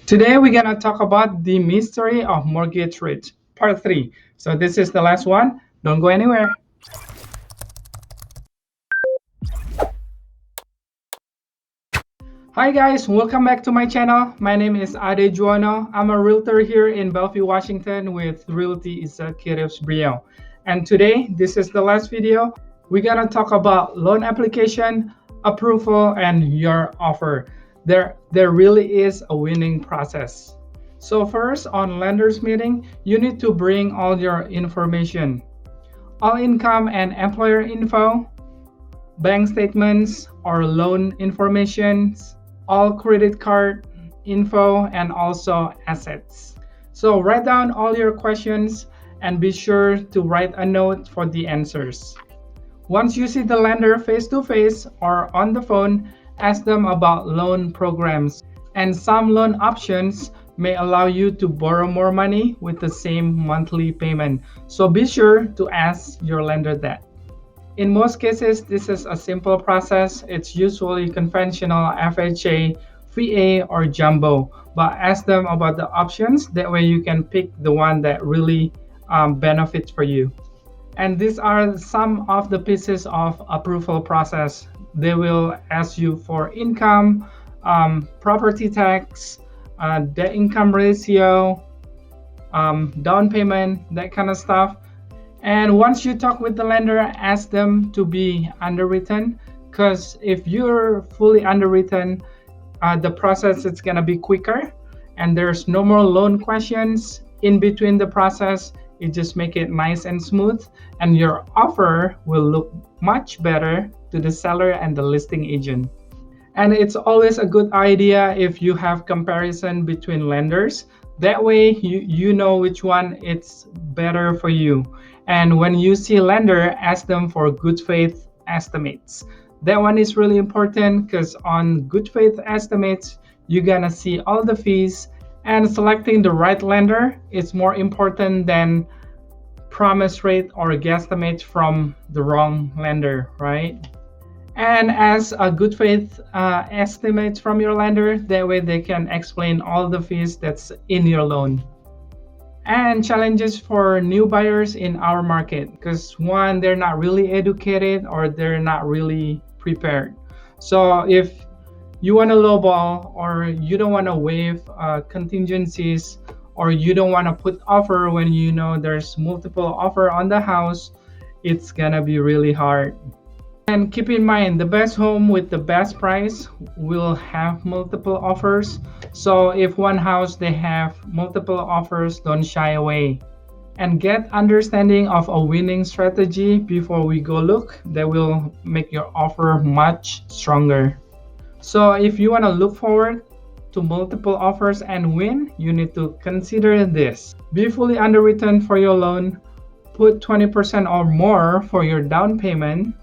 Today we're gonna talk about the mystery of mortgage rates, part 3. So this is the last one. Don't go anywhere. Hi guys, welcome back to my channel. My name is Ade Juano. I'm a realtor here in Bellevue, Washington with Realty Executives Brio. And today, this is the last video. We're gonna talk about loan application, approval, and your offer. There really is a winning process. So first, on lender's meeting, you need to bring all your information. All income and employer info, bank statements or loan information, all credit card info, and also assets. So write down all your questions and be sure to write a note for the answers. Once you see the lender face to face or on the phone, ask them about loan programs. And some loan options may allow you to borrow more money with the same monthly payment. So be sure to ask your lender that. In most cases, this is a simple process. It's usually conventional FHA, VA, or jumbo. But ask them about the options. That way you can pick the one that really benefits for you. And these are some of the pieces of approval process. They will ask you for income, property tax, debt income ratio, down payment, that kind of stuff. And once you talk with the lender, ask them to be underwritten, because if you're fully underwritten, the process is going to be quicker and there's no more loan questions in between the process. You just make it nice and smooth, and your offer will look much better to the seller and the listing agent. And it's always a good idea if you have comparison between lenders. That way you know which one it's better for you. And when you see lender, ask them for good faith estimates. That one is really important because on good faith estimates, you're gonna see all the fees, and selecting the right lender is more important than promise rate or guesstimate from the wrong lender, right? And as a good faith estimate from your lender, that way they can explain all the fees that's in your loan. And challenges for new buyers in our market, because one, they're not really educated or they're not really prepared. So if you want to lowball, or you don't want to waive contingencies, or you don't want to put offer when you know there's multiple offer on the house, it's gonna be really hard. And keep in mind, the best home with the best price will have multiple offers. So if one house they have multiple offers, don't shy away. And get understanding of a winning strategy before we go look. That will make your offer much stronger. So if you want to look forward to multiple offers and win, you need to consider this. Be fully underwritten for your loan. Put 20% or more for your down payment.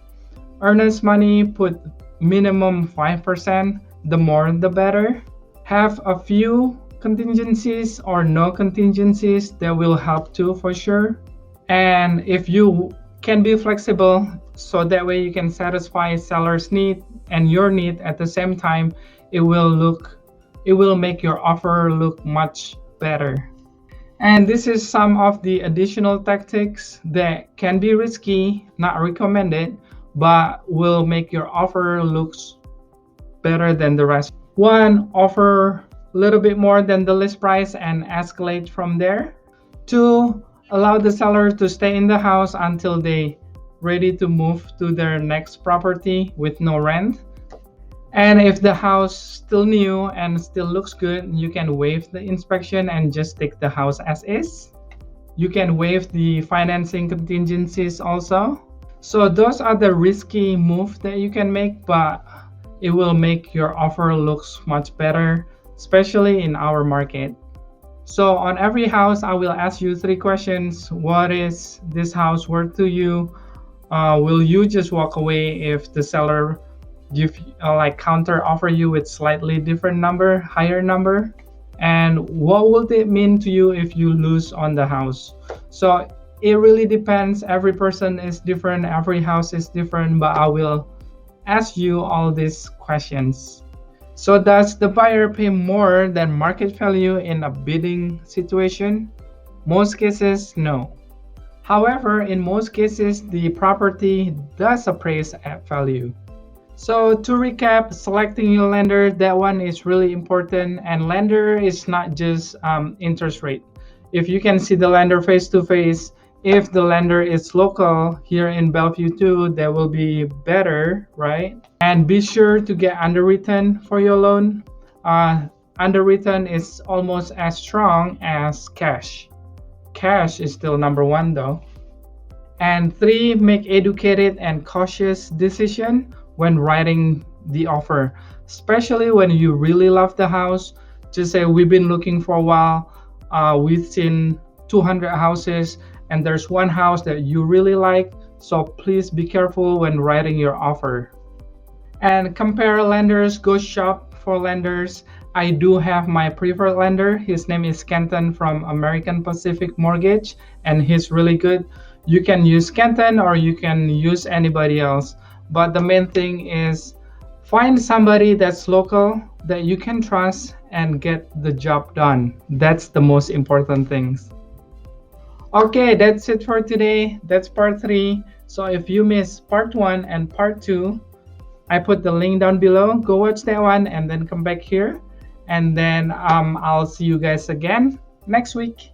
Earnest money, put minimum 5%. The more the better. Have a few contingencies or no contingencies, that will help too for sure. And if you can be flexible, so that way you can satisfy seller's need and your need at the same time, it will make your offer look much better. And this is some of the additional tactics that can be risky, not recommended, but will make your offer looks better than the rest. One, offer a little bit more than the list price and escalate from there. Two, allow the seller to stay in the house until they ready to move to their next property with no rent. And if the house still new and still looks good, you can waive the inspection and just take the house as is. You can waive the financing contingencies also. So those are the risky moves that you can make, but it will make your offer looks much better, especially in our market. So on every house, I will ask you 3 questions. What is this house worth to you? Will you just walk away if the seller give counter offer you with slightly different number, higher number? And what would it mean to you if you lose on the house? So it really depends. Every person is different, every house is different, but I will ask you all these questions. So does the buyer pay more than market value in a bidding situation? Most cases, no. However, in most cases, the property does appraise at value. So to recap, selecting your lender, that one is really important. And lender is not just interest rate. If you can see the lender face to face, if the lender is local here in Bellevue too, that will be better, right? And be sure to get underwritten for your loan. Underwritten is almost as strong as cash. Cash is still number one though. And three, make educated and cautious decision when writing the offer, especially when you really love the house. Just say we've been looking for a while. We've seen 200 houses, and there's one house that you really like. So please be careful when writing your offer. And compare lenders. Go shop for lenders. I do have my preferred lender. His name is Kenton from American Pacific Mortgage, and he's really good. You can use Kenton or you can use anybody else. But the main thing is find somebody that's local that you can trust and get the job done. That's the most important things. Okay, that's it for today. That's part 3. So if you missed part 1 and part 2, I put the link down below. Go watch that one and then come back here. And then I'll see you guys again next week.